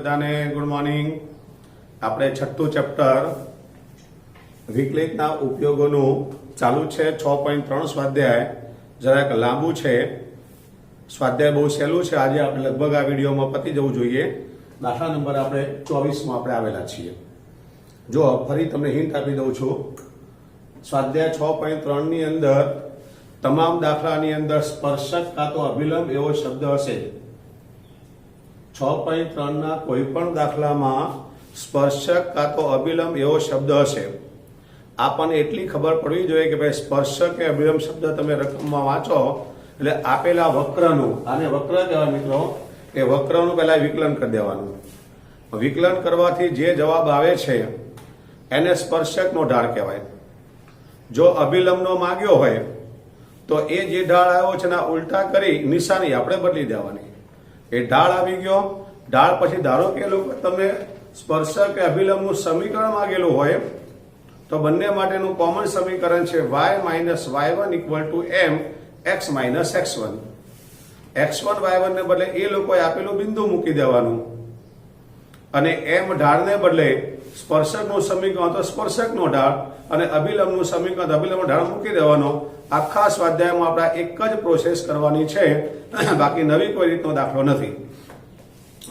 બધાને good morning. આપણે છઠ્ઠું ચેપ્ટર વિકલિતના ઉપયોગોનું ચાલુ છે। 6.3 સ્વાધ્યાય જરાક લાંબુ છે, સ્વાધ્યાય બહુ સહેલું છે। આજે આપણે લગભગ આ વિડીયોમાં પતી જવું જોઈએ। દાખલા નંબર આપણે 24માં આપણે આવેલા છીએ। જો ફરી તમને હિન્ટ આપી દઉં છું, સ્વાધ્યાય 6.3 ની અંદર તમામ દાખલાની અંદર સ્પર્શક કાં તો અભિલંબ એવો શબ્દ હશે। 6.3 ના કોઈ પણ દાખલામાં સ્પર્શક કાં તો અભિલંબ એવો શબ્દ હશે। આપણને એટલી ખબર પડવી જોઈએ કે ભાઈ સ્પર્શક કે અભિલંબ શબ્દ તમે રકમમાં વાંચો એટલે આપેલા વક્રનું, આને વક્ર કહેવાય મિત્રો, એ વક્રનું પહેલા વિકલન કરી દેવાનું। વિકલન કરવાથી જે જવાબ આવે છે એને સ્પર્શકનો ઢાળ કહેવાય। જો અભિલંબનો માંગ્યો હોય તો એ જે ઢાળ આવ્યો છે એના ઉલટા કરી નિશાની આપણે બદલી દેવાની। એ ઢાળ આવી ગયો, ઢાળ પછી ધારો કે લોકો તમને સ્પર્શક કે અભિલંબનું સમીકરણ માંગેલું હોય તો બંને માટેનું કોમન સમીકરણ છે y minus y1 equal to m x minus x1। x1 y1 ને બદલે એ લોકોએ આપેલું બિંદુ મૂકી દેવાનું અને m ઢાળને બદલે સ્પર્શકનું સમીકરણ તો સ્પર્શકનો ઢાળ અને અભિલંબનું સમીકરણ અભિલંબનો ઢાળ મૂકી દેવાનો। આખા સ્વાધ્યાયમાં આપણે એક જ પ્રોસેસ કરવાની છે, બાકી નવી કોઈ રીતનો દાખલો નથી।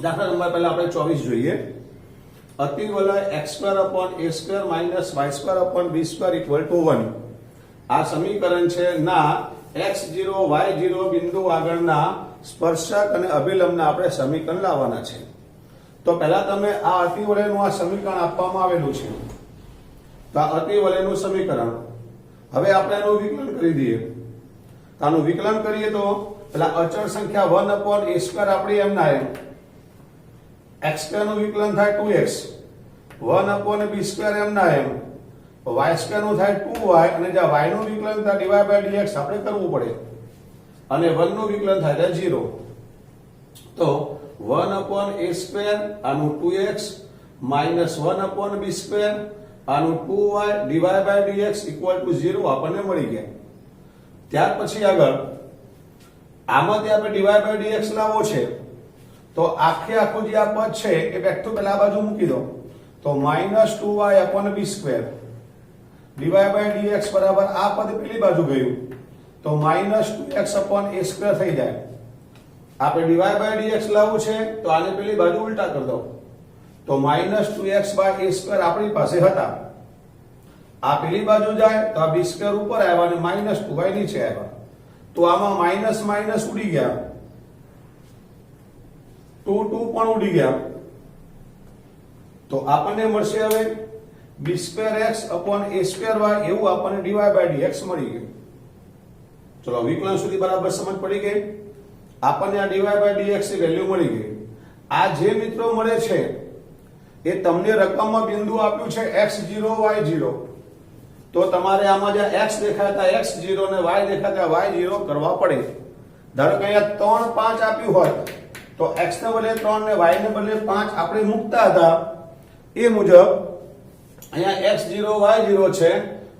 દાખલા નંબર પહેલા આપણે 24 જોઈએ। અતિવલય x² upon a² minus y² upon b² equal to 1। આ સમીકરણ છે ના x0 y0 બિંદુ આગળના સ્પર્શક અને અભિલંબના આપણે સમીકરણ લાવવાના છે। તો પહેલા તમે આ અતિવલયનું આ સમીકરણ આપવામાં આવેલું છે, તો આ અતિવલયનું સમીકરણ હવે આપણે એનું વિકલન કરી દઈએ। તો આનું વિકલન કરીએ તો પેલા અચળ સંખ્યા 1 અપોન a² આપણી એમ ના એમ, x² નું વિકલન થાય 2x, 1 અપોન b² એમ ના એમ, y² નું થાય 2y અને જ્યાં y નું વિકલન થાય dy by dx આપણે કરવું પડે અને 1 નું વિકલન થાય 0। તો 1 અપોન a² આનું 2x માઇનસ 1 અપોન b² આનું 2y dy by dx equal to 0 આપણને મળી ગયા। ત્યાર પછી આગળ આમાંથી આપણે dy by dx લાવવો છે તો આખે આખું જે આ પદ છે એ વેક્ટર પહેલા આ બાજુ મૂકી દો, તો minus 2y upon b² dy by dx બરાબર આ પદ પેલી બાજુ ગયું તો માઇનસ 2x અપોન a² થઈ જાય। આપણે dy by dx લાવવું છે તો આને પેલી બાજુ ઉલટા કરી દો, તો માઇનસ 2x બાય a² આપણી પાસે હતા। આ પેલી બાજુ જાય તો આ b² ઉપર આવ્યા અને માઇનસ 2y નીચે આવ્યા, તો આમાં માઇનસ માઇનસ ઉડી ગયા, 2 પણ ઉડી ગયા, તો આપણને મળશે હવે b²x અપોન a²y એવું આપણને dy by dx મળી ગયું। ચલો વિકલન સુધી બરાબર સમજ પડી ગઈ। આપણને આ dy by dx ની વેલ્યુ મળી ગઈ। આ જે મિત્રો મળે છે એ તમને રકમમાં બિંદુ આપ્યું છે x0 y0, તો તમારે આમાં જે x દેખાતા x0 અને y દેખાતા y0 કરવા પડે। ધારો કે અહીંયા 3 5 આપ્યું હોય તો x ને બદલે 3 ને y ને બદલે 5 આપણે મૂકતા હતા એ મુજબ અહીંયા x0 y0 છે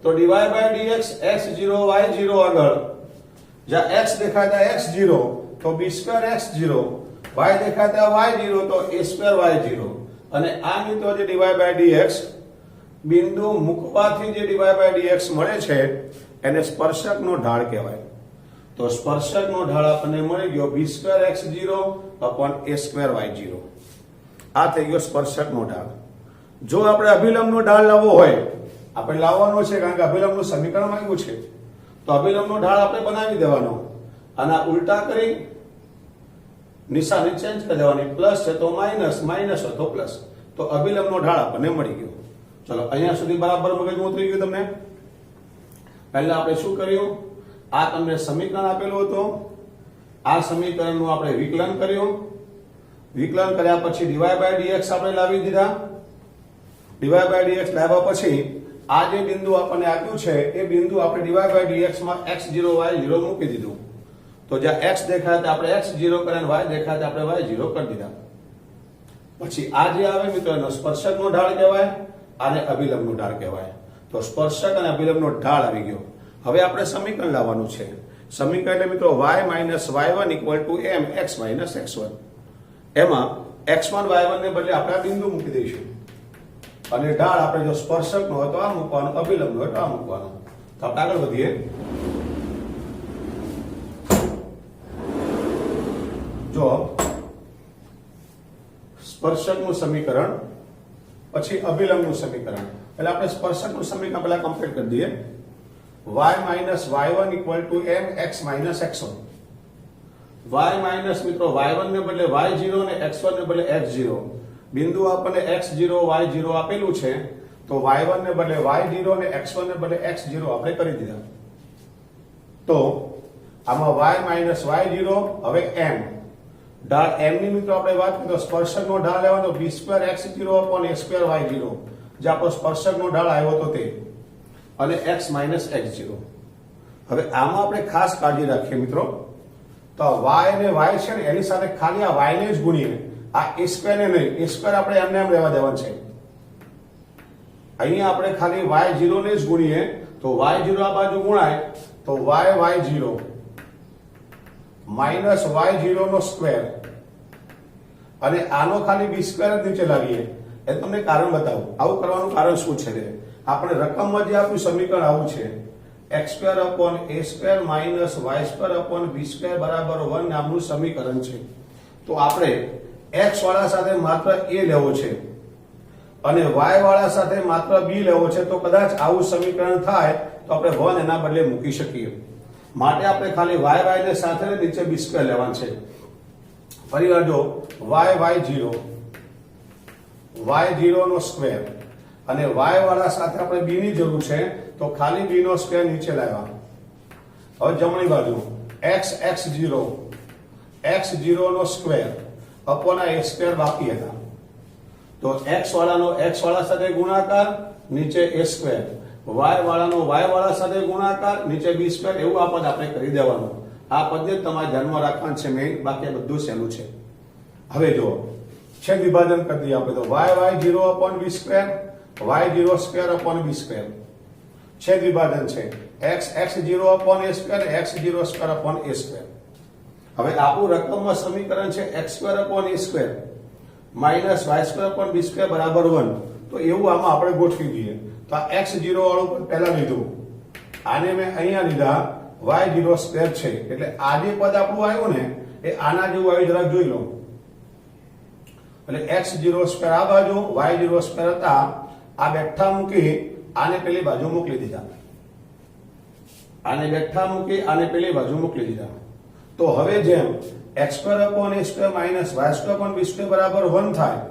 તો dy by dx x0 y0 આગળ જ્યાં x દેખાતા x0 તો b² x0, y દેખાતા y0 તો a² y0 અને આ મિત્રો જે dy by dx બિંદુ મૂકવાથી જે dy by dx મળે છે એને સ્પર્શકનો ઢાળ કહેવાય। તો સ્પર્શકનો ઢાળ આપણને મળી ગયો b² x0 upon a² y0। આ થઈ ગયો સ્પર્શકનો ઢાળ। જો આપણે અભિલંબનો ઢાળ લાવવો હોય, આપણે લાવવાનો છે કારણ કે અભિલંબનું સમીકરણ માંગ્યું છે, તો અભિલંબનો ઢાળ આપણે બનાવી દેવાનો, આના ઉલટા કરી નિશાની ચેન્જ કરી દેવાની, પ્લસ છે તો માઇનસ, માઇનસ હોય તો પ્લસ, તો અભિલંબનો ઢાળ આપણને મળી ગયો। ચલો અહીંયા સુધી બરાબર મગજમાં ઉતરી ગયું તમને। પહેલા આપણે શું કર્યું, આ તમને સમીકરણ આપેલું હતું, આ સમીકરણનું આપણે વિકલન કર્યું, વિકલન કર્યા પછી dy by dx આપણે લાવી દીધા। dy by dx લાવ્યા પછી આ જે બિંદુ આપણને આપ્યું છે એ બિંદુ આપણે dy by dx માં x0 y0 મૂકી દીધું, તો જ્યાં x દેખાય આપણે x0 કર્યા અને y દેખાય આપણે y0 કરી દીધા। પછી આ જે આવે મિત્રો એનો સ્પર્શકનો ઢાળ કહેવાય, આને અભિલંબનો ઢાળ કહેવાય। તો સ્પર્શક અને અભિલંબનો ઢાળ આવી ગયો। હવે આપણે સમીકરણ લાવવાનું છે। સમીકરણ એટલે મિત્રો y minus y1 equal to m x minus x1। એમાં x1 y1 ને બદલે આપણે આ બિંદુ મૂકી દઈશું અને ઢાળ આપણે જો સ્પર્શકનો હોય તો આ મૂકવાનો, અભિલંબનો હોય તો આ મૂકવાનો. તો આપણે આગળ વધીએ. જો સ્પર્શકનું સમીકરણ પછી અભિલંબનું સમીકરણ. એટલે આપણે સ્પર્શકનું સમીકરણ પહેલા કમ્પ્લીટ કરી દઈએ. y minus y1 equal to mx minus x1. y minus મિત્રો y1 ને બદલે y0 ને x1 ને બદલે x0. બિંદુ આપણને x0 y0 આપેલું છે તો y1 ને બદલે y0 ને x1 ને બદલે x0 આપણે કરી દીધા. તો આમાં y minus y0 હવે m ઢાળ m ની મિત્રો આપણે વાત કરીએ તો સ્પર્શકનો ઢાળ લેવાનો b2x0 upon a2y0 જે આપણો સ્પર્શકનો ઢાળ આવ્યો તો તે અને x minus x0. હવે આમાં આપણે ખાસ કાળજી રાખીએ મિત્રો તો y અને y છે ને એની સાથે ખાલી આ y ને જ ગુણીએ, આ a2 ને નહીં. a2 આપણે એમને એમ રહેવા દેવાનું છે. અહીંયા આપણે ખાલી y0 ને જ ગુણીએ તો y0 આ બાજુ ગુણાય તો y0 માઇનસ y0 નો સ્ક્વેર અને આનો ખાલી b2 જ નીચે લાવીએ. એ તમને કારણ બતાવું. આવું કરવાનું કારણ શું છે? આપણે રકમમાં જે આપ્યું સમીકરણ આવું છે x2 upon a2 minus y2 upon b2 બરાબર 1 નામનું સમીકરણ છે. તો આપણે x વાળા સાથે માત્ર a લેવો છે અને y વાળા સાથે માત્ર b લેવો છે. તો કદાચ આવું સમીકરણ થાય તો આપણે 1 એના બદલે મૂકી શકીએ. માટે આપણે ખાલી y ને સાથે નીચે b2 લેવાનું છે. ફરીવાર જો y0 નો સ્ક્વેર અને y વાળા સાથે આપણે b ની જરૂર છે તો ખાલી b નો સ્ક્વેર નીચે લાવ્યા. હવે જમણી બાજુ x0 નો સ્ક્વેર upon a સ્ક્વેર બાકી હતા તો x વાળાનો x વાળા સાથે ગુણાકાર નીચે a સ્ક્વેર, y વાળાનો y વાળા સાથે ગુણાકાર નીચે b સ્ક્વેર, એવું આ પદ આપણે કરી દેવાનું. આ પદને તમારે ધ્યાનમાં રાખવાનું છે મેઇન, બાકી બધું સહેલું છે. હવે જો છેદ વિભાજન કરી દઈએ આપણે તો y0 upon b square y0 square upon b square. છેદ વિભાજન છે x0 upon a square x0 square upon a square. હવે આપણું રકમમાં સમીકરણ છે x2 upon a square minus y2 upon b square બરાબર 1. તો એવું આમાં આપણે ગોઠવી દઈએ. તો આ x0 વાળું પહેલા લીધું, આને મેં અહીંયા લીધા y0 સ્ક્વેર છે એટલે આ જે પદ આપણું આવ્યું ને એ આના જેવું આવ્યું, જરાક જોઈ લો. એટલે x0 સ્ક્વેર આ બાજુ y0 સ્ક્વેર હતા આ બેઠા મૂકી આને પેલી બાજુ મોકલી દીધા, આને બેઠા મૂકી આને પેલી બાજુ મોકલી દીધા. તો હવે જેમ x2 upon a square minus y2 upon b square બરાબર 1 થાય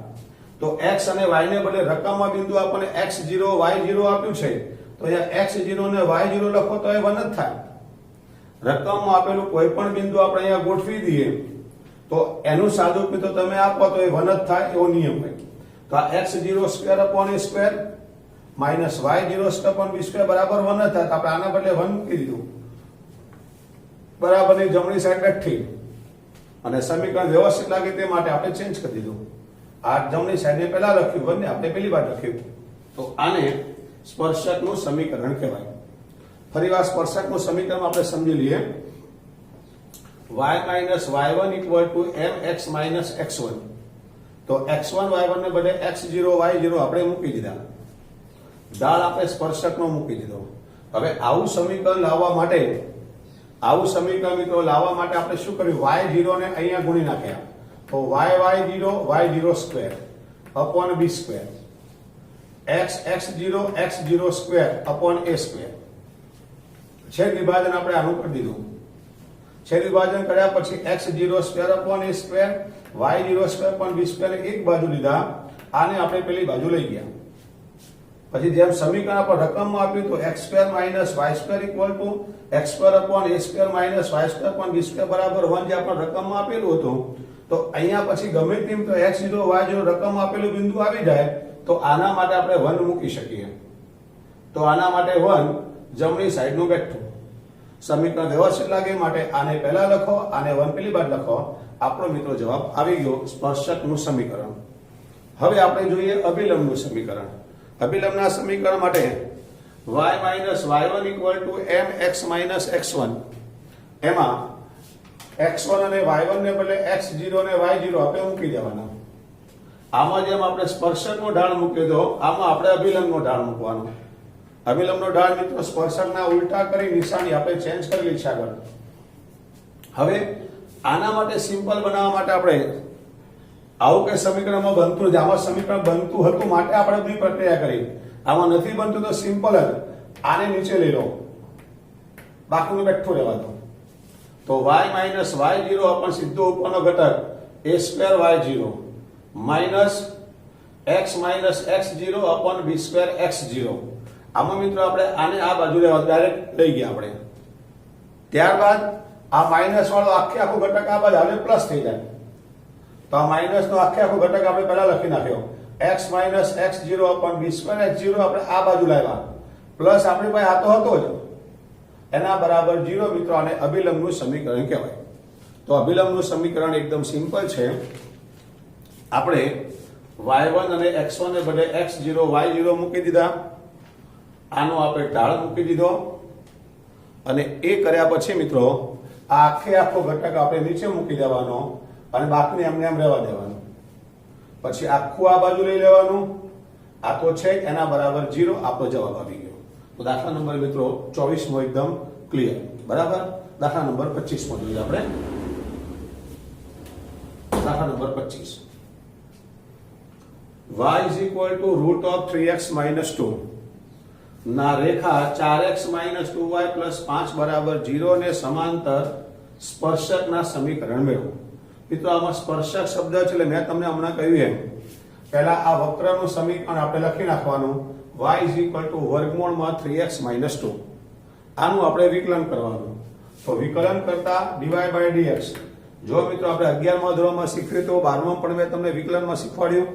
તો x અને y ને બદલે રકમમાં બિંદુ આપણને x0 y0 આપ્યું છે તો અહીંયા x0 ને y0 લખો તો એ 1 જ થાય. રકમમાં આપેલું કોઈ પણ બિંદુ આપણે અહીંયા ગોઠવી દઈએ તો એનું સાદુરૂપ તો તમે આપો તો એ 1 જ થાય એવો નિયમ હોય. તો આ x0 square upon a square minus y0 square upon b square બરાબર 1 જ થાય. તો આપણે આના બદલે 1 મૂકી દીધું, બરાબરની જમણી સાઈડ બેઠી અને સમીકરણ વ્યવસ્થિત લાગે તે માટે આપણે ચેન્જ કરી દીધું. આ જમણી સાઈડને પહેલા લખ્યું, બંને આપણે પહેલી વાર લખ્યું. તો આને સ્પર્શકનું સમીકરણ કહેવાય. ફરીવાર સ્પર્શકનું સમીકરણ આપણે સમજી લઈએ. y minus y1 equal to mx minus x1. તો x1 y1 ને બદલે x0 y0 આપણે મૂકી દીધા, ઢાળ આપણે સ્પર્શકનો મૂકી દીધો. હવે આવું સમીકરણ લાવવા માટે મિત્રો લાવવા માટે આપણે શું કર્યું? y0 ને અહીંયા ગુણી નાખ્યા તો y0 square upon b square x0 square upon a square. છેદ વિભાજન આપણે આનું કરી દીધું. છેદ વિભાજન કર્યા પછી x0 square upon a square y0 square upon b square એક બાજુ લીધા, આને આપણે પેલી બાજુ લઈ ગયા. પછી જેમ સમીકરણ આપણે રકમમાં આપ્યું તો x square minus y square equal to x square upon a square minus y square upon b square બરાબર 1 જે આપણે રકમમાં આપેલું હતું. તો અહીંયા પછી ગમે તેમ તો x0 y0 રકમમાં આપેલું બિંદુ આવી જાય તો આના માટે આપણે 1 મૂકી શકીએ. તો આના માટે 1 જમણી સાઈડનું બેઠું. સમીકરણ વ્યવસ્થિત લાગે માટે આને પહેલા લખો, આને 1 પેલી બાદ લખો. આપણો મિત્રો જવાબ આવી ગયો સ્પર્શકનું સમીકરણ. હવે આપણે જોઈએ અભિલંબનું સમીકરણ. અભિલંબના સમીકરણ માટે y minus y1 equal to mx minus x1. એમાં x1 અને y1 ને બદલે x0 અને y0 આપણે મૂકી દેવાના. આમાં જેમ આપણે સ્પર્શકનો ઢાળ મૂક્યો તો આમાં આપણે અભિલંબનો ઢાળ મૂકવાનો. અભિલંબનો ઢાળ મિત્રો સ્પર્શકના ઉલટા કરી નિશાની આપણે ચેન્જ કરી છે આગળ. હવે આના માટે સિમ્પલ બનાવવા માટે આપણે આવું કે સમીકરણમાં બનતું નથી. આમાં સમીકરણ બનતું હતું માટે આપણે બધી પ્રક્રિયા કરી. આમાં નથી બનતું તો સિમ્પલ જ આને નીચે લઈ લો, બાકીનું બેઠું રહેવા દો. તો y માઇનસ y0 अपन સીધો ઉપરનો ઘટક a2y0 minus x minus x0 अपन b2x0. આમાં મિત્રો આપણે આને આ બાજુ લેવા ડાયરેક્ટ લઈ ગયા આપણે. ત્યારબાદ આ માઇનસ વાળો આખે આખો ઘટક આ બાજુ આવે પ્લસ થઈ જાય. તો આ માઇનસ નો આખે આખો ઘટક આપણે પહેલા લખી નાખ્યો x માઇનસ x0 अपन b2x0 આપણે આ બાજુ લાવ્યા પ્લસ આપણી પાસે આ તો હતો જ એના બરાબર 0 મિત્રો. આને અભિલંબનું સમીકરણ કહેવાય. તો અભિલંબનું સમીકરણ એકદમ સિમ્પલ છે. આપણે y1 અને x1 ને બદલે x0 y0 મૂકી દીધા. આનો આપણે ઢાળ મૂકી દીધો અને એ કર્યા પછી મિત્રો આ આખે આખો ઘટક આપણે નીચે મૂકી દેવાનો અને બાકીને એમને એમ રહેવા દેવાનું. પછી આખું આ બાજુ લઈ લેવાનું. આ તો છે એના બરાબર 0. આપણો જવાબ આવી ગયો. તો દાખલા નંબર મિત્રો 24 મો એકદમ ક્લિયર. બરાબર. દાખલા નંબર 25 માં જોઈએ આપણે. દાખલા number 25 y is equal to root of 3x minus 2 ના રેખા 4x minus 2y plus 5 બરાબર 0 ને સમાંતર સ્પર્શકના સમીકરણ મેળવો. મિત્રો આમાં સ્પર્શક શબ્દ છે એટલે મેં તમને હમણાં કહ્યું એમ પહેલા આ વક્રનું સમીકરણ આપણે લખી નાખવાનું y is equal to વર્ગમૂળમાં 3x minus 2. આનું આપણે વિકલન કરવાનું. તો વિકલન કરતા dy by dx. જો મિત્રો આપણે 11મા ધોરણમાં શીખ્યું તો 12મા પણ મેં તમને વિકલનમાં શીખવાડ્યું.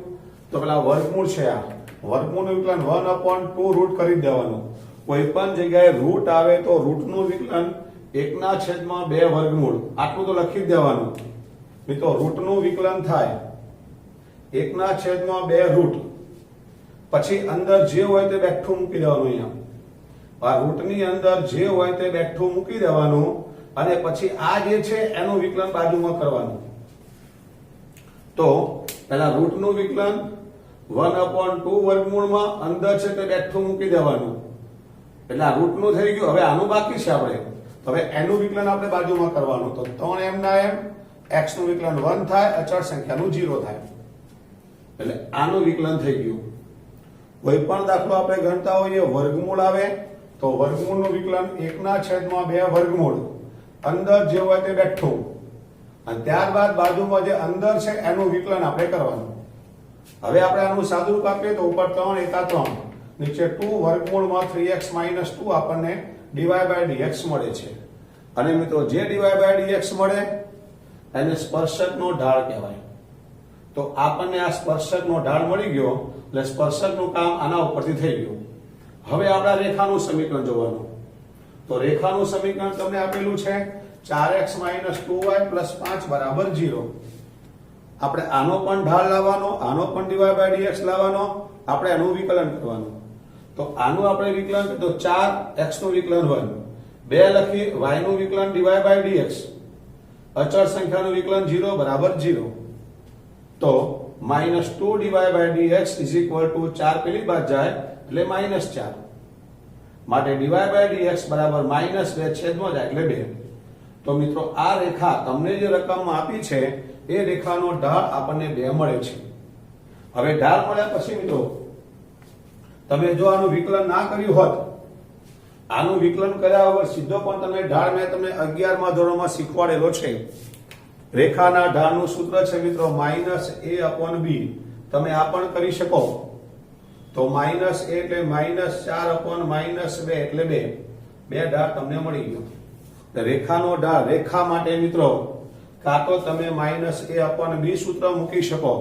તો પેલા વર્ગમૂળ છે આ વર્ગમૂળનું વિકલન 1/2 રૂટ કરી દેવાનું. કોઈ પણ જગ્યાએ રૂટ આવે તો રૂટનું વિકલન 1/2 વર્ગમૂળ આટલું તો લખી જ દેવાનું. મિત્રો રૂટનું વિકલન થાય 1/2 રૂટ પછી અંદર જે હોય તે બેઠું મૂકી દેવાનું. અહીંયા આ રૂટની અંદર જે હોય તે બેઠું મૂકી દેવાનું અને પછી આ જે છે એનું વિકલન બાજુમાં કરવાનું. તો પહેલા રૂટનું વિકલન 1/2 વર્ગમૂળમાં અંદર છે તે બેઠું મૂકી દેવાનું એટલે આ રૂટનું થઈ ગયું. હવે આનું બાકી છે આપણે હવે એનું વિકલન આપણે બાજુમાં કરવાનું. તો 3m ના m x નું વિકલન 1 થાય અચળ સંખ્યાનું 0 થાય એટલે આનું વિકલન થઈ ગયું. કોઈ પણ દાખલો આપણે ગણતા હોઈએ વર્ગમૂળ આવે તો વર્ગમૂળનું વિકલન 1/2 વર્ગમૂળ અંદર જે હોય તે બેઠું અને ત્યારબાદ બાજુમાં જે અંદર છે એનું વિકલન આપણે કરવાનું. હવે આપણે આનું સાદુરૂપ આપીએ તો ઉપર 3 × 3 નીચે 2 વર્ગમૂળમાં 3x minus 2 આપણને dy by dx મળે છે. અને મિત્રો જે dy by dx મળે એને સ્પર્શકનો ઢાળ કહેવાય. તો આપણને આ સ્પર્શકનો ઢાળ મળી ગયો એટલે સ્પર્શકનું કામ આના ઉપરથી થઈ ગયું. હવે આપણા રેખાનું સમીકરણ જોવાનું. તો રેખાનું સમીકરણ તમને આપેલું છે 4x minus 2y plus 5 બરાબર 0. આપણે આનો પણ ઢાળ લાવવાનો આનો પણ dy by dx લાવવાનો આપણે એનું વિકલન કરવાનું. તો આનું આપણે વિકલન તો 4x નું વિકલન 1 2 લખી y નું વિકલન dy by dx અચળ સંખ્યાનું વિકલન 0 બરાબર 0. તો -2 dy by dx is equal to 4 પેલી બાદ જાય એટલે -4 માટે dy by dx બરાબર -2 છેદમાં જાય એટલે 2. તો મિત્રો આ રેખા તમને જે રકમમાં આપી છે એ રેખાનો ઢાળ આપણને 2 મળે છે. હવે ઢાળ મળ્યા પછી મિત્રો તમે જો આનું વિકલન ના કર્યું હોત આનું વિકલન કર્યા વગર સીધો પણ તમે ઢાળ મેં તમને 11મા ધોરણમાં શીખવાડેલો છે. રેખાના ઢાળનું સૂત્ર છે મિત્રો -a/b. તમે આ પણ કરી શકો. તો -a એટલે -4/-2 એટલે 2 ઢાળ તમને મળી ગયો. રેખાનો ઢાળ રેખા માટે મિત્રો કાં તો તમે -a/b સૂત્ર મૂકી શકો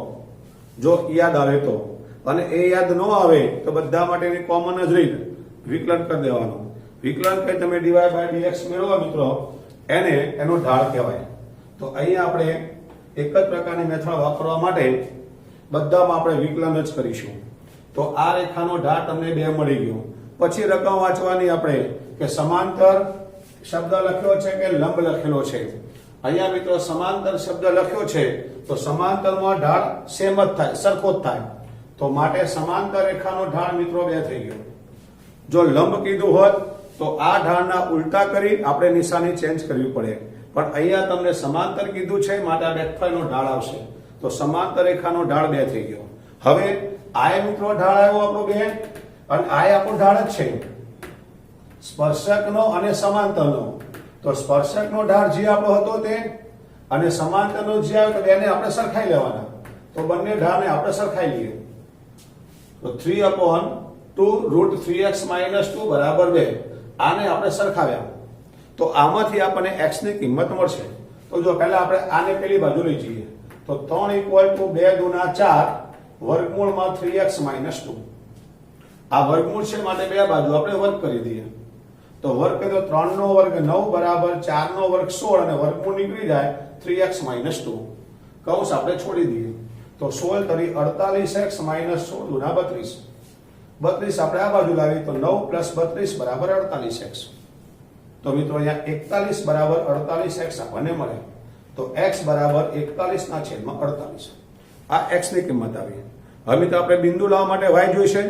જો યાદ આવે તો, અને એ યાદ ન આવે તો બધા માટેની કોમન જ રહી વિકલન કરી દેવાનું. વિકલન કરી તમે dy by dx મેળવો મિત્રો એને એનો ઢાળ કહેવાય. તો અહીંયા આપણે એક જ પ્રકારની મેથડ વાપરવા માટે બધામાં આપણે વિકલન જ કરીશું. તો આ રેખાનો ઢાળ તમને 2 મળી ગયો. પછી રકમ વાંચવાની આપણે કે સમાંતર શબ્દ લખ્યો છે કે લંબ લખેલો છે. અહીંયા મિત્રો સમાંતર શબ્દ લખ્યો છે તો સમાંતરમાં ઢાળ સેમ જ થાય, સરખો જ થાય. તો માટે સમાંતર રેખાનો ઢાળ મિત્રો 2 થઈ ગયો. જો લંબ કીધું હોત તો આ ઢાળના ઉલટા કરી આપણે નિશાની ચેન્જ કરવી પડે, પણ અહીંયા તમને સમાંતર કીધું છે માટે આ બેકફાઈનો ઢાળ આવશે. તો સમાંતર રેખાનો ઢાળ 2 થઈ ગયો. હવે આ મિત્રો ઢાળ આવ્યો આપણો 2 અને આ આપણો ઢાળ જ છે સ્પર્શકનો અને સમાંતરનો. તો સ્પર્શકનો ઢાળ જે આપણો હતો તે અને સમાંતરનો જે આવ્યો તો બેને આપણે સરખાઈ લેવાના. તો બંને ઢાળને આપણે સરખાઈ લઈએ. તો 3/2 √3x - 2 બરાબર 2. આને આપણે સરખાવ્યા તો આમાંથી આપણને x ની કિંમત મળશે. તો જો પહેલા આપણે આને પેલી બાજુ લઈ જઈએ તો 3 = 2 × 4 વર્ગમૂળમાં 3x - 2. આ વર્ગમૂળ છે માટે બે બાજુ આપણે વર્ગ કરી દઈએ. તો વર્ગ કર્યો 3 નો વર્ગ 9 બરાબર 4 નો વર્ગ 16 અને વર્ગમૂળ નીકળી જાય 3x - 2. કૌંસ આપણે છોડી દઈએ તો 16 તરી 48x - 16 × 32. 32 આપણે આ બાજુ લાવી તો 9 + 32 બરાબર 48x. તો મિત્રો અહીંયા 41 બરાબર 48x આપણને મળે. તો x બરાબર 41/48. આ x ની કિંમત આવી. હવે મિત્રો આપણે બિંદુ લાવવા માટે y જોઈશે.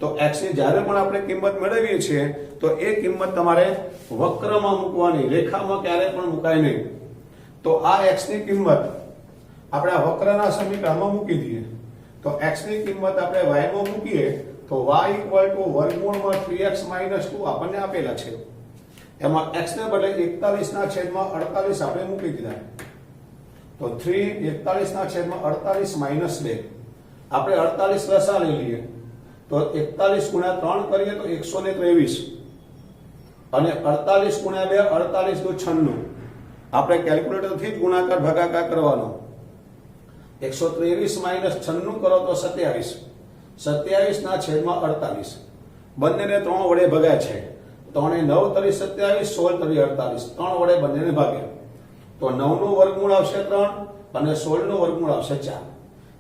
તો x ની જ્યારે પણ આપણે કિંમત મેળવીએ છીએ તો એ કિંમત તમારે વક્રમાં મૂકવાની, રેખામાં ક્યારે પણ મુકાય નહીં. તો આ x ની કિંમત આપણે આ વક્રના સમીકરણમાં મૂકી દઈએ. તો x ની કિંમત આપણે y માં મૂકીએ તો y = વર્ગમૂળમાં 3x - 2 આપણને આપેલા છે. એમાં x ને બદલે 41/48 આપણે મૂકી દીધા. તો 3 41/48 - 2. આપણે 48 લસા લઈ લઈએ તો 41 × 3 કરીએ તો 123 અને 48 × 2 48 × 96. આપણે કેલ્ક્યુલેટરથી જ ગુણાકાર ભાગાકાર કરવાનો. 123 - 96 કરો તો 27. 27/48. બંનેને 3 વડે ભગાય છે. 3 × 9 તરી 27, 16 તરી 48. 3 વડે બંનેને ભાગ્યા તો 9 નું વર્ગમૂળ આવશે 3 અને 16 નું વર્ગમૂળ આવશે 4.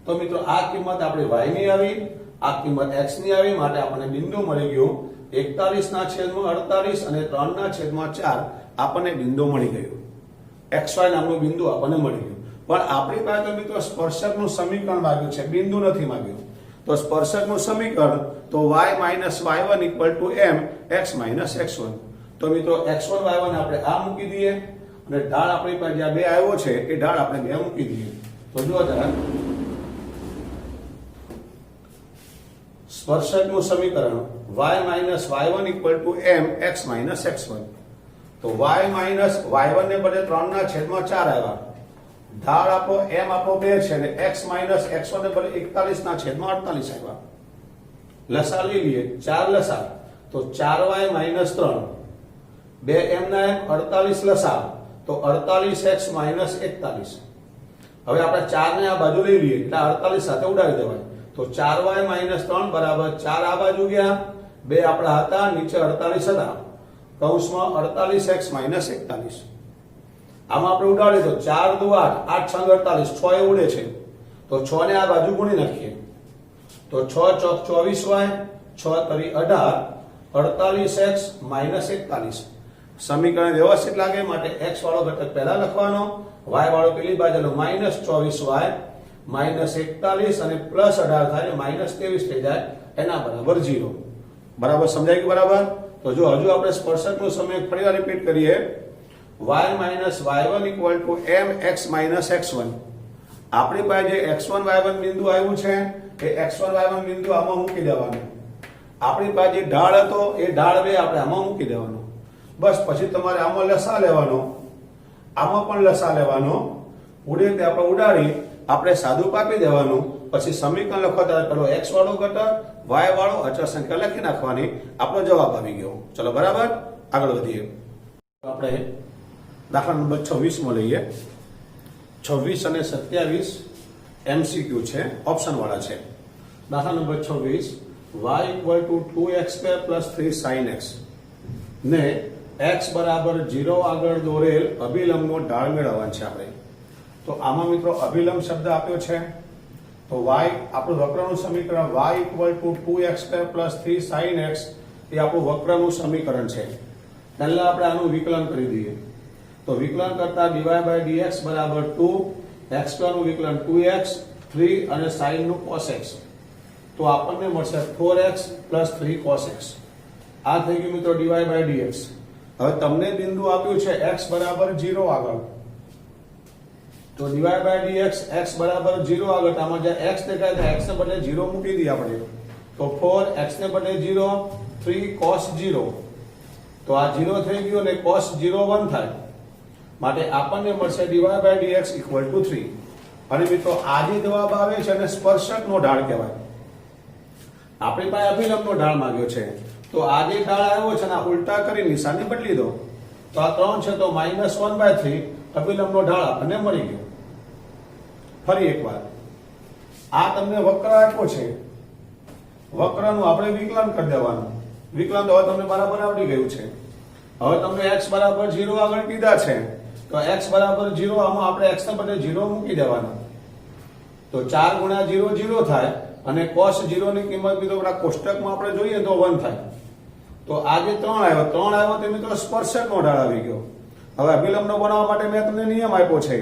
તો મિત્રો આ કિંમત આપણી y ની આવી, આ કિંમત x ની આવી માટે આપણને બિંદુ મળી ગયું 41/48 અને 3/4 આપણને બિંદુ મળી ગયું. xy નામનું બિંદુ આપણને મળી ગયું. પણ આપણી પાસે તો મિત્રો સ્પર્શકનું સમીકરણ માંગ્યું છે, બિંદુ નથી માંગ્યું. તો સ્પર્શકનું સમીકરણ તો y - y1 = m x - x1. તો મિત્રો x1 y1 આપણે આ મૂકી દઈએ અને ઢાળ આપણી પાસે જ્યાં 2 આવ્યો છે એ ઢાળ આપણે 2 મૂકી દઈએ. તો જો જરા સ્પર્શકનું સમીકરણ y - y1 = m x - x1. તો y - y1 ને બદલે 3/4 આવ્યા. ઢાળ આપણો m આપણો 2 છે અને x - x1 ને બદલે 41/48 આવ્યા. લસા લઈ લઈએ 4 લસા તો 4y - 3 2m ના m 48 લસા તો 48x - 41. હવે આપણે 4 ને આ બાજુ લઈ લઈએ એટલે 48 સાથે ઉડાવી દેવાય. તો 4y - 3 બરાબર 4 આ બાજુ ગયા, 2 આપણા હતા, નીચે 48 હતા. કૌંસમાં 48x - 41. આમાં આપણે ઉડાડી તો 4 દુ 8, 8 છંગ 48, 6 એ ઉડે છે. તો 6 ને આ બાજુ ગુણી નાખીએ તો 6 ચોક 24y, 6 તરી 18, 48x - 41. સમીકરણ વ્યવસ્થિત લાગે માટે x વાળો ઘટક પહેલા લખવાનો, y વાળો પેલી બાજુનો -24y -41 અને +18 થાય -23 થઈ જાય, એના બરાબર 0. બરાબર સમજાય ગયું? બરાબર. તો જો હજુ આપણે સ્પર્શકનું સમીકરણ ફરીવાર રિપીટ કરીએ. y - y1 = m x - x1. આપણી પાસે જે x1 y1 બિંદુ આવ્યું છે એ x1 y1 બિંદુ આમાં મૂકી દેવાનું. આપણી પાસે જે ઢાળ હતો એ ઢાળ 2 આપણે આમાં મૂકી દેવાનો. બસ પછી તમારે આમાં લસા લેવાનો, આમાં પણ લસા લેવાનો. ઉડે તે આપણે ઉડાડી આપણે સાદું પાપી દેવાનું. પછી સમીકરણ લખવા ત્યારે પેલો x વાળો ઘટક, y વાળો અચળ સંખ્યા લખી નાખવાની. આપણો જવાબ આવી ગયો. ચલો બરાબર, આગળ વધીએ. આપણે દાખલા નંબર 26 માં લઈએ. 26 અને 27 MCQ છે, ઓપ્શન વાળા છે. દાખલા number 26 y = 2x² + 3 sin x ને x બરાબર 0 આગળ દોરેલ અભિલંબનો ઢાળ મેળવવાનો છે આપણે. તો આમાં મિત્રો અભિલંબ શબ્દ આપ્યો છે. તો y આપણું વક્રનું સમીકરણ y = 2x² + 3 sin x એ આપણું વક્રનું સમીકરણ છે. પહેલા આપણે આનું વિકલન કરી દઈએ. તો વિકલન કરતા dy by dx બરાબર 2, x સ્ક્વેર નું વિકલન 2x, 3 અને sin નું cos x. તો આપણને મળશે 4x plus 3 cos x. આ થઈ ગયું મિત્રો dy by dx. હવે તમને બિંદુ આપ્યું છે x બરાબર 0 આગળ. તો dy by dx x બરાબર 0 આગળ, આમાં જે x દેખાય છે x ને બદલે 0 મૂકી દઈએ આપણે. તો 4x ને બદલે 0, 3 cos 0. તો આ 0 થઈ ગયું અને cos 0 1 થાય. માટે આપણને મળશે dy by dx equal to 3. અને મિત્રો આ જે જવાબ આવે છે અને સ્પર્શકનો ઢાળ કહેવાય. આપણી પાસે અભિલંબનો ઢાળ માંગ્યો છે. તો આ જે ઢાળ આવ્યો છે ને ઉલટા કરી નિશાની બદલી દો. તો આ 3 છે તો -1/3 અભિલંબનો ઢાળ આપણને મળી ગયો. ફરી એકવાર આ તમને વક્ર આપ્યો છે. વક્રનું આપણે વિકલન કરી દેવાનું. વિકલન તો હવે તમને બરાબર આવડી ગયું છે. હવે તમને x બરાબર 0 આગળ કીધા છે. તો x બરાબર 0 આમાં આપણે x ને બદલે 0 મૂકી દેવાના. તો 4 ગુણ્યા 0 0 થાય અને cos 0 ની કિંમત મિત્રો આપણા કોષ્ટકમાં આપણે જોઈએ તો 1 થાય. તો આ જે 3 આવ્યો તે મિત્રો સ્પર્શકનો ઢાળ આવી ગયો. હવે અભિલંબનો બનાવવા માટે મેં તમને નિયમ આપ્યો છે.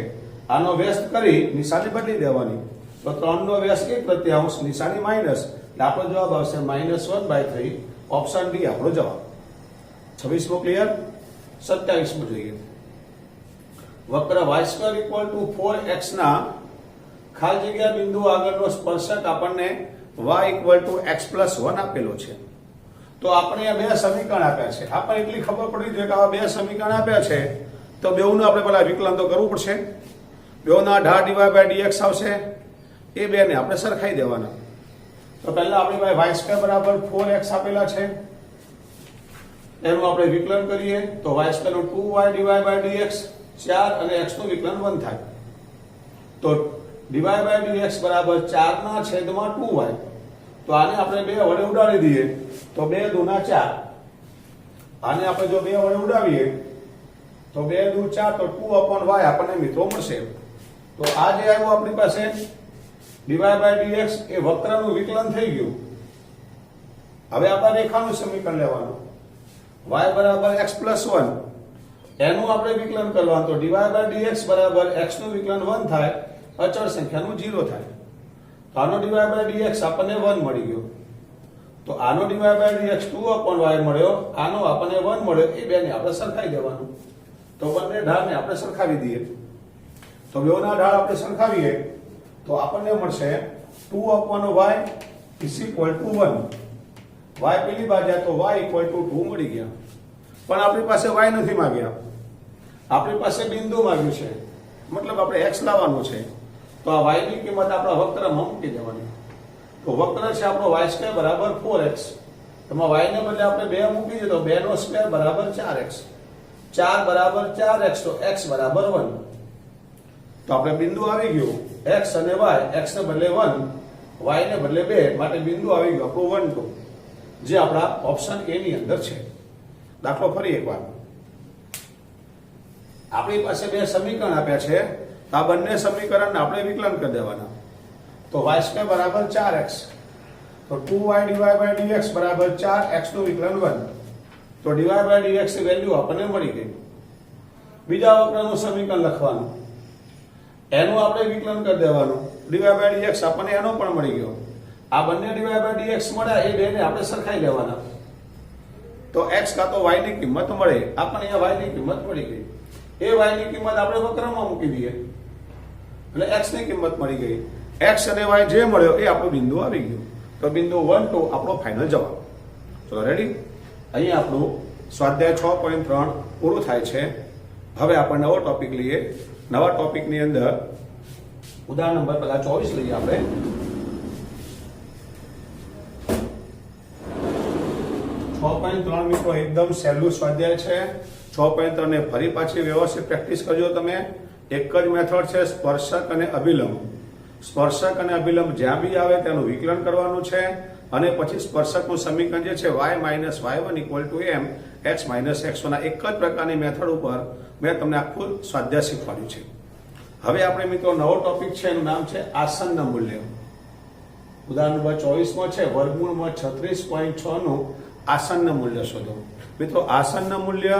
આનો વ્યસ્ત કરી નિશાની બદલી દેવાની. તો 3 નો વ્યસ્ત 1/3 નિશાની માઈનસ, એટલે આપણો જવાબ આવશે -1/3. ઓપ્શન ડી આપણો જવાબ. 26મો ક્લિયર. 27મો જોઈએ. વક્ર y² = 4x ના ખાલી જગ્યા બિંદુ આગળનો સ્પર્શક આપણને y = x + 1 આપેલો છે. તો આપણે આ બે સમીકરણ આપ્યા છે. આપણે એટલી ખબર પડી છે કે આ બે સમીકરણ આપ્યા છે તો બેઉનું આપણે પહેલા વિકલન તો કરવું પડશે. બેઉના ઢાળ dy by dx આવશે. એ બેને આપણે સરખાઈ દેવાના. તો પહેલા આપણી પાસે y² બરાબર 4x આપેલા છે. એનું આપણે વિકલન કરીએ તો y² નું 2y dy by dx 4 અને x નું વિકલન 1 થાય. તો dy by dx બરાબર 4 ના છેદમાં 2y. તો આને આપણે 2 વડે ઉડાડી દઈએ તો 2 દુના 4. આને આપણે જો 2 વડે ઉડાવીએ તો 2 દુ 4 તો 2/y આપણને મિત્રો મળશે. તો આ જે આવ્યું આપણી પાસે dy by dx એ વક્રનું વિકલન થઈ ગયું. હવે આપણે રેખાનું સમીકરણ લેવાનું. y બરાબર x + 1 એનું આપણે વિકલન કરવાનું. તો dy by dx બરાબર x નું વિકલન 1 થાય, અચળ સંખ્યાનું 0 થાય. તો આનો dy by dx આપણને 1 મળી ગયો. તો આનો dy by dx 2/y મળ્યો, આનો આપણને 1 મળ્યો. એ બેને આપણે સરખાઈ દેવાનું. તો બંને ઢાળને આપણે સરખાવી દઈએ. તો બેઓના ઢાળ આપણે સરખાવીએ તો આપણને મળશે 2/y = 1. y પેલી બાજુ તો y = 2 મળી ગયા. પણ આપણી પાસે y નથી માંગ્યા. આપણી પાસે બિંદુ માંગ્યું છે. મતલબ આપણે x લાવવાનું છે. તો આ y ની કિંમત આપણા વક્રમાં મૂકી દેવાની. તો વક્ર છે આપણો y² બરાબર 4x. એમાં y ને બદલે આપણે 2 મૂકી દઈએ તો 2 નો સ્ક્વેર બરાબર 4x. 4 બરાબર 4x તો x બરાબર 1. તો આપણે બિંદુ આવી ગયું x અને y. x ને બદલે 1, y ને બદલે 2, માટે બિંદુ આવી ગયું આપણું 1 2, જે આપણા ઓપ્શન A ની અંદર છે. દાખલો ફરી એકવાર. આપણી પાસે બે સમીકરણ આપ્યા છે. આ બંને સમીકરણને આપણે વિકલન કરી દેવાના. તો y² બરાબર 4x. તો 2y dy by dx બરાબર 4x નું વિકલન 1. તો dy by dx ની વેલ્યુ આપણને મળી ગઈ. બીજા વક્રનું સમીકરણ લખવાનું. એનું આપણે વિકલન કરી દેવાનું. dy by dx આપણને એનો પણ મળી ગયો. આ બંને dy by dx મળ્યા, એ બેને આપણે સરખાઈ લેવાના. તો x કાં તો y ની કિંમત મળે. આપણને અહીંયા y ની કિંમત મળી ગઈ. એ y ની કિંમત આપણે વક્રમાં મૂકી દઈએ એટલે x ની કિંમત મળી ગઈ. x અને y જે મળ્યો એ આપણો બિંદુ આવી ગયો. તો બિંદુ 1 2 આપણો ફાઇનલ જવાબ. ચલો રેડી. અહીંયા આપણું સ્વાધ્યાય 6.3 પૂરું થાય છે. હવે આપણે નવો ટોપિક લઈએ. નવા ટોપિકની અંદર ઉદાહરણ નંબર પહેલા 24 લઈએ આપણે. 6.3 મિત્રો એકદમ સહેલું સ્વાધ્યાય છે. 6.3 ને ફરી પાછી વ્યવસ્થિત પ્રેક્ટિસ કરજો તમે. એક જ મેથડ છે, સ્પર્શક અને અભિલંબ. સ્પર્શક અને અભિલંબ જ્યાં બી આવે તેનું વિકલન કરવાનું છે અને પછી સ્પર્શકનું સમીકરણ જે છે y - y1 = m x - x1 ના એક જ પ્રકારની મેથડ ઉપર મેં તમને આખું સ્વાધ્યાય શીખવાડ્યું છે. હવે આપણે મિત્રો નવો ટોપિક છે, એનું નામ છે આસન્ન મૂલ્ય. ઉદાહરણ નંબર 24 માં છે વર્ગમૂળમાં 36.6 નું આસન્ન મૂલ્ય શોધો. મિત્રો આસન્ન મૂલ્ય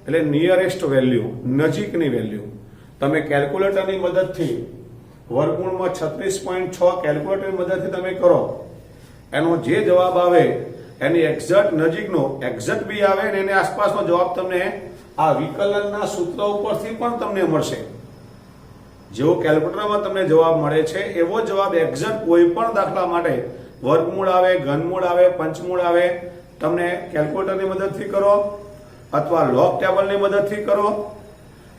એટલે નિયરેસ્ટ વેલ્યુ, નજીકની વેલ્યુ. તમે કેલ્ક્યુલેટરની મદદથી વર્ગમૂળમાં 36.6 કેલ્ક્યુલેટરની મદદથી તમે કરો, એનો જે જવાબ આવે એની એક્ઝેક્ટ નજીકનો, એક્ઝેક્ટ બી આવે અને એની આસપાસનો જવાબ તમને આ વિકલનના સૂત્ર ઉપરથી પણ તમને મળશે. જેવો કેલ્ક્યુલેટરમાં તમને જવાબ મળે છે એવો જવાબ એક્ઝેક્ટ કોઈ પણ દાખલા માટે વર્ગમૂળ આવે, ઘનમૂળ આવે, પંચમૂળ આવે, તમને કેલ્ક્યુલેટરની મદદથી કરો અથવા લોગ ટેબલની મદદથી કરો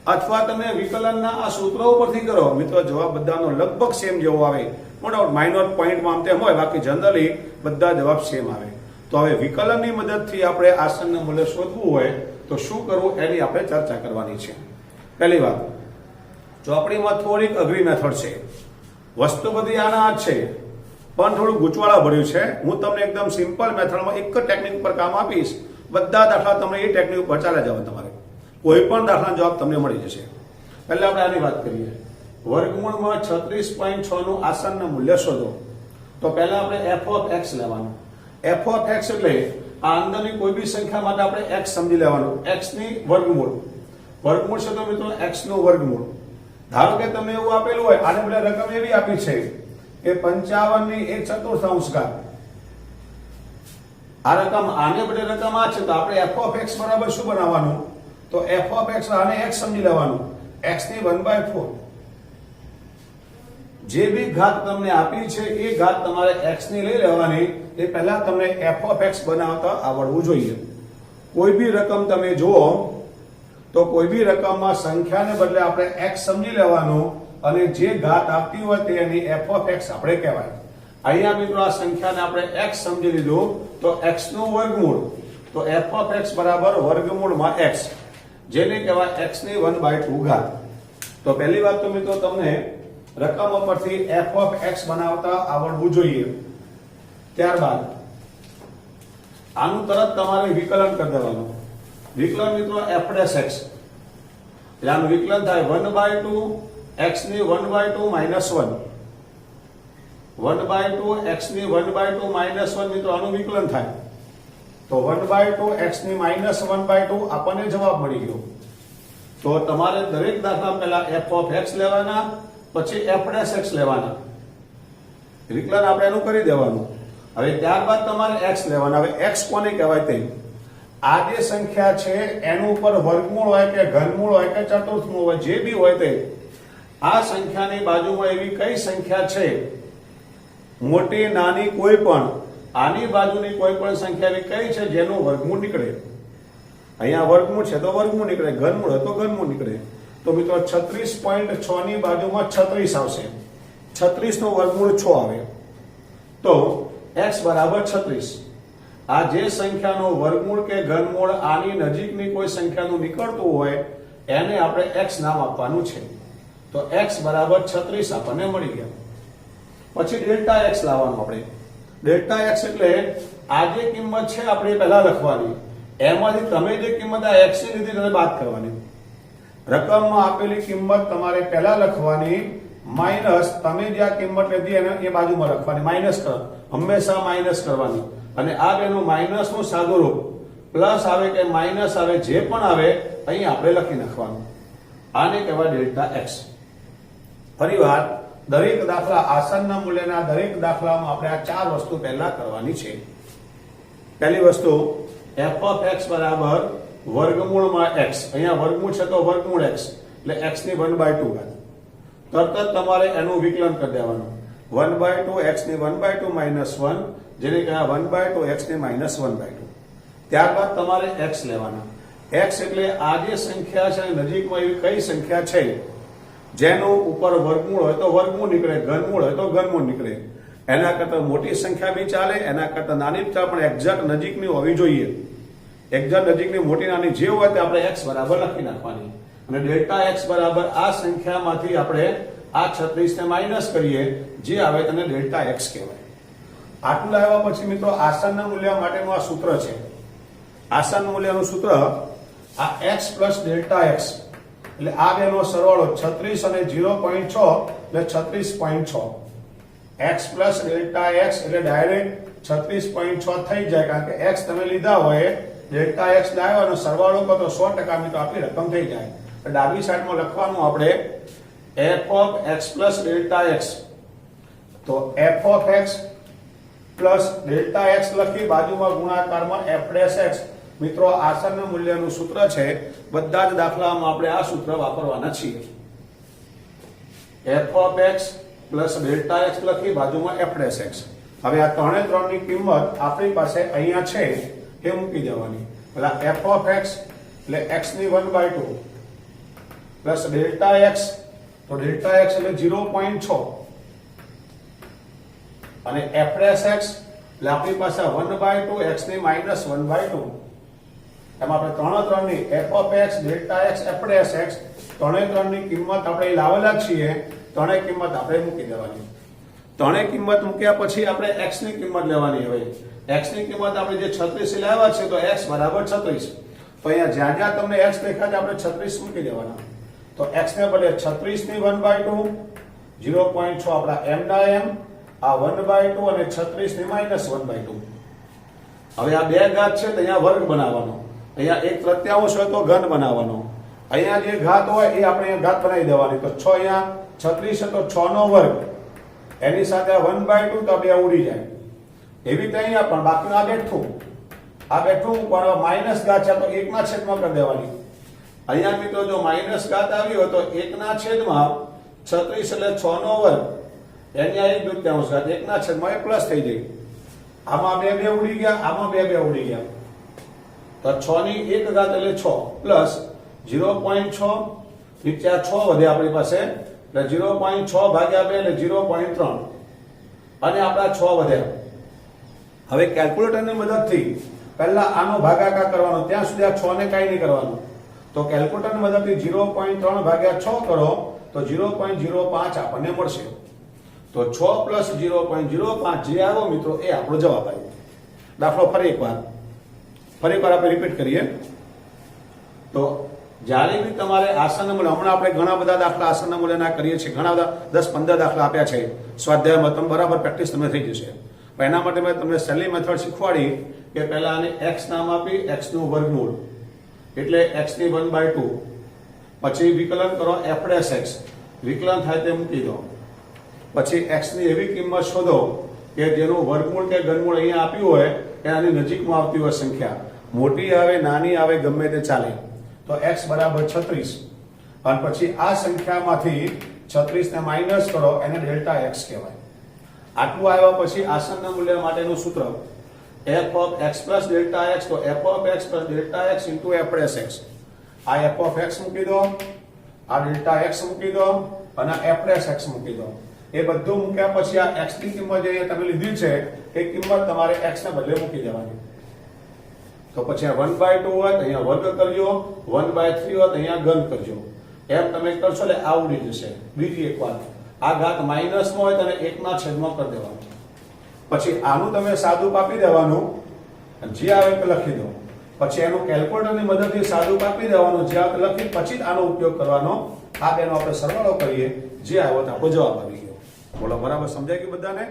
અથવા તમે વિકલનના આ સૂત્રો ઉપરથી કરો. મિત્રો જવાબ બધાનો લગભગ સેમ જેવો આવે, મોટા માઇનોર પોઈન્ટમાં આમ તેમ હોય, બાકી જનરલી બધા જવાબ સેમ આવે. તો હવે વિકલનની મદદથી આપણે આસનનું મૂલ્ય શોધવું હોય તો શું કરવું એની આપણે ચર્ચા કરવાની છે. પહેલી વાત, ચોપડીમાં થોડીક અઘરી મેથડ છે, વસ્તુ બધી આના જ છે પણ થોડું ગૂંચવાડા ભર્યું છે. હું તમને એકદમ સિમ્પલ મેથડમાં એક જ ટેકનિક પર કામ આપીશ, બધા દાખલા તમને એ ટેકનિક ઉપર ચાલે જવા, તમારે કોઈ પણ દાખલાનો જવાબ તમને મળી જશે. પહેલા આપણે આની વાત કરીએ. વર્ગમૂળમાં 36.6 નું આસનનું મૂલ્ય શોધો. તો પહેલા આપણે f of x લેવાનું. f of x એટલે આ અંદરની કોઈ બી સંખ્યા માટે આપણે x સમજી લેવાનું. x ની વર્ગમૂળ, વર્ગમૂળ છે તો મિત્રો x નું વર્ગમૂળ. ધારો કે તમને એવું આપેલું હોય, આને બદલે રકમ એવી આપી છે કે 55 ની 1/4 ઘાત. આ રકમ આને બદલે રકમ આ છે તો આપણે f of x બરાબર શું બનાવવાનું? તો f of x આને x સમજી લેવાનું, x ની 1/4. જે બી ઘાત તમને આપી છે એ ઘાત તમારે x ની લઈ લેવાની. એ પહેલા તમને f of x બનાવતા આવડવું જોઈએ. કોઈ બી રકમ તમે જુઓ તો કોઈ બી રકમમાં સંખ્યાને બદલે આપણે x સમજી લેવાનું અને જે ઘાત આપતી હોય તેની f of x આપણે કહેવાય. અહીંયા મિત્રો આ સંખ્યાને આપણે x સમજી લીધું તો x નું વર્ગમૂળ, તો f of x બરાબર વર્ગમૂળમાં x, જેને કહેવાય x ની 1/2 ઘાત. તો પહેલી વાત તો મિત્રો તમને રકમ પરથી f of x બનાવતા આવડવું જોઈએ. ત્યારબાદ આનું તરત તમારે વિકલન કરી દેવાનું. વિકલન મિત્રો f dash x, એટલે આનું વિકલન થાય 1/2 x ની 1/2 -1, 1/2 x ની 1/2 -1 મિત્રો આનું વિકલન થાય. તો 1/2 x ની -1/2 આપણને જવાબ મળી ગયો. તો તમારે દરેક દાખલા પહેલા f of x લેવાના, પછી f dash x લેવાના. વિકલન આપણે એનું કરી દેવાનું. હવે ત્યારબાદ તમારે x લેવાના. હવે x કોને કહેવાય તે આ જે સંખ્યા છે એનું ઉપર વર્ગમૂળ હોય કે ઘનમૂળ હોય કે ચતુર્થમૂળ હોય, જે બી હોય તે આ સંખ્યાની બાજુમાં એવી કઈ સંખ્યા છે, મોટી નાની કોઈ પણ, આની બાજુની કોઈ પણ સંખ્યા એવી કઈ છે જેનું વર્ગમૂળ નીકળે. અહીંયા વર્ગમૂળ છે તો વર્ગમૂળ નીકળે, ઘનમૂળ હોય તો ઘનમૂળ નીકળે. તો મિત્રો 36.6 ની બાજુમાં 36 આવશે. 36 નો વર્ગમૂળ 6 આવે તો x બરાબર 36. આ જે સંખ્યાનો વર્ગમૂળ કે ઘનમૂળ આની નજીકની કોઈ સંખ્યાનું નીકળતું હોય એને આપણે x નામ આપવાનું છે. તો x બરાબર 36 આપણને મળી ગયા. પછી ડેલ્ટા x લાવવાનું આપણે. ડેલ્ટા x એટલે આ જે કિંમત છે આપણે પહેલા લખવાની, એમાંથી તમે જે કિંમત આ x ની લીધી તેને બાદ કરવાની. રકમમાં આપેલી કિંમત તમારે પહેલા લખવાની, માઇનસ તમે જે આ કિંમત લીધી એને એ બાજુમાં લખવાની. માઇનસ કરો, હંમેશા માઇનસ કરવાની. અને આ બેનું માઇનસ નું સાદું રૂપ, પ્લસ આવે કે માઇનસ આવે, જે પણ આવે અહીં આપણે લખી નાખવાનું. આને કહેવાય ડેલ્ટા x. ફરીવાર દરેક દાખલા, આસનના મૂલ્યના દરેક દાખલામાં આપણે આ ચાર વસ્તુ પહેલા કરવાની છે. પહેલી વસ્તુ f of x બરાબર વર્ગમૂળમાં x. અહીંયા વર્ગમૂળ છે તો વર્ગમૂળ x એટલે x ની 1/2 ઘાત. તરત જ તમારે એનું વિકલન કરી દેવાનું. 1/2 x ની 1/2 -1, જેને કહેવાય 1/2 x ની -1/2. ત્યારબાદ તમારે x લેવાના. x એટલે આ જે સંખ્યા છે નજીકમાં એવી કઈ સંખ્યા છે જેનું ઉપર વર્ગમૂળ હોય તો વર્ગમૂળ નીકળે, ઘનમૂળ હોય તો ઘનમૂળ નીકળે. એના કરતા મોટી સંખ્યા બી ચાલે, એના કરતા નાની બી ચાલે, પણ એક્ઝેક્ટ નજીકની હોવી જોઈએ. એક્ઝેક્ટ નજીકની મોટી નાની જે હોય તે આપણે x બરાબર લખી નાખવાની. અને ડેલ્ટા x બરાબર આ સંખ્યામાંથી આપણે આ 36 ને માઇનસ કરીએ, જે આવે તેને ડેલ્ટા x કહેવાય. આટલું આવ્યા પછી મિત્રો આસનના મૂલ્ય માટેનું આ સૂત્ર છે. આસન મૂલ્યનું સૂત્ર આ x પ્લસ ડેલ્ટા x, એટલે આ બેનો સરવાળો 36 અને 0.6 એટલે 36.6. x પ્લસ ડેલ્ટા x એટલે ડાયરેક્ટ 36.6 થઈ જાય, કારણ કે x તમે લીધા હોય ડેલ્ટા એક્સ લાવ્યો અને સરવાળો કરો તો 100% મિત્રો આપણી રકમ થઈ જાય. તો ડાબી સાઈડમાં લખવાનું આપણે f of x plus delta x. તો f of x plus delta x લખી બાજુમાં ગુણાકારમાં f dash x. મિત્રો આસન્ન મૂલ્યનું સૂત્ર છે, બધા જ દાખલામાં આપણે આ સૂત્ર વાપરવાના છીએ. f of x plus delta x લખી બાજુમાં f dash x. હવે આ ત્રણે ત્રણની કિંમત આપણી પાસે અહીંયા છે એ મૂકી દેવાની. પેલા f of x એટલે x ની 1/2 પ્લસ ડેલ્ટા x, તો ડેલ્ટા x એટલે 0.6 અને f dash x એટલે આપણી પાસે 1/2 x ની -1/2. એમાં આપણે ત્રણની f of x, delta x, f dash x ત્રણે ત્રણની કિંમત આપણે લાવેલા છીએ. ત્રણેય કિંમત આપણે મૂકી દેવાની. ત્રણેય કિંમત મૂક્યા પછી આપણે x ની કિંમત લેવાની. હવે x ની કિંમત આપણે જે 36 લાવ્યા છે તો x બરાબર 36. તો અહીંયા જ્યાં જ્યાં તમને x દેખાય આપણે 36 મૂકી દેવાના. તો x ને બદલે 36 ની 1/2, 0.6 આપણા m ના m, આ 1/2 અને 36 ની -1/2. હવે આ બે ઘાત છે તો અહીંયા વર્ગ બનાવવાનો. અહીંયા એક તૃતીયાંશ હોય તો ઘન બનાવવાનો. અહીંયા જે ઘાત હોય એ આપણે ઘાત બનાવી દેવાની. તો 6 અહીંયા 36 તો 6 નો વર્ગ, એની સાથે 1/2 તો બે ઉડી જાય. એવી રીતે અહીંયા પણ બાકીનું આ બેઠું પણ માઈનસ ઘાત છે તો 1 ના છેદમાં કરી દેવાની. અહીંયા મિત્રો જો માઈનસ ઘાત આવી હોય તો 1 ના છેદમાં 36 એટલે 6 નો વર્ગ, એની આ 1/2 ઘાત 1 ના છેદમાં એ પ્લસ થઈ જાય. આમાં બે ઉડી ગયા, આમાં બે ઉડી ગયા. તો 6 ની 1 ઘાત એટલે 6 પ્લસ 0.6, નીચે આ 6 વધે આપણી પાસે એટલે 0.6 ભાગ્યા 2 એટલે 0.3 અને આપણા 6 વધ્યા. હવે કેલ્ક્યુલેટરની મદદથી પહેલા આનો ભાગાકાર કરવાનો, ત્યાં સુધી આ 6 ને કાંઈ નહીં કરવાનું. તો કેલ્ક્યુલેટરની મદદથી 0.3 ભાગ્યા 6 કરો તો 0.05 આપણને મળશે. તો 6 પ્લસ 0.05 જે આવ્યો મિત્રો એ આપણો જવાબ આવ્યો. દાખલો ફરી એકવાર આપણે રિપીટ કરીએ. તો જ્યારે બી તમારે આસન્ન મૂલ્ય, હમણાં આપણે ઘણા બધા દાખલા આસન્ન મૂલ્યના કરીએ છીએ, ઘણા બધા 10-15 દાખલા આપ્યા છે સ્વાધ્યાયમાં, તમે બરાબર પ્રેક્ટિસ તમને થઈ જશે. પણ એના માટે મેં તમને સહેલી મેથડ શીખવાડી કે પહેલા આને x નામ આપી, x નું વર્ગમૂળ એટલે x ની 1/2, પછી વિકલન કરો f dash x, વિકલન થાય તે મૂકી દો. પછી x ની એવી કિંમત શોધો કે જેનું વર્ગમૂળ કે ઘનમૂળ અહીંયા આપ્યું હોય કે આની નજીકમાં આવતી હોય સંખ્યા, મોટી આવે નાની આવે ગમે તે ચાલે. તો x બરાબર 36 અને પછી આ સંખ્યામાંથી 36 ને માઈનસ કરો, એને ડેલ્ટા x કહેવાય. આટલું આવ્યા પછી આસન્ન મૂલ્ય માટેનું સૂત્ર f of x plus delta x. તો f of x plus delta x into f dash x. આ f of x મૂકી દો, આ ડેલ્ટા x મૂકી દો અને f dash x મૂકી દો. એ બધું મૂક્યા પછી આ x ની કિંમત જે તમે લીધી છે એ કિંમત તમારે x ને બદલે મૂકી દેવાની. તો પછી આ 1/2 હોય તો અહીંયા વર્ગ કરજો, 1/3 હોય તો અહીંયા ઘન કરજો. એમ તમે કરશો એટલે આ ઉડી જશે. બીજી એક વાત, આ ઘાત માઈનસમાં હોય તો 1 ના છેદમાં કરી દેવાનું. પછી આનું તમે સાદું કાપી દેવાનું, જે આવે તે લખી દો. પછી એનું કેલ્ક્યુલેટરની મદદથી સાદું કાપી દેવાનું, જે આવે લખી પછી જ આનો ઉપયોગ કરવાનો. આ બેનો આપણે સરવાળો કરીએ, જે આવ્યો તો આપણો જવાબ આવી ગયો. બોલો, બરાબર સમજાય ગયું બધાને?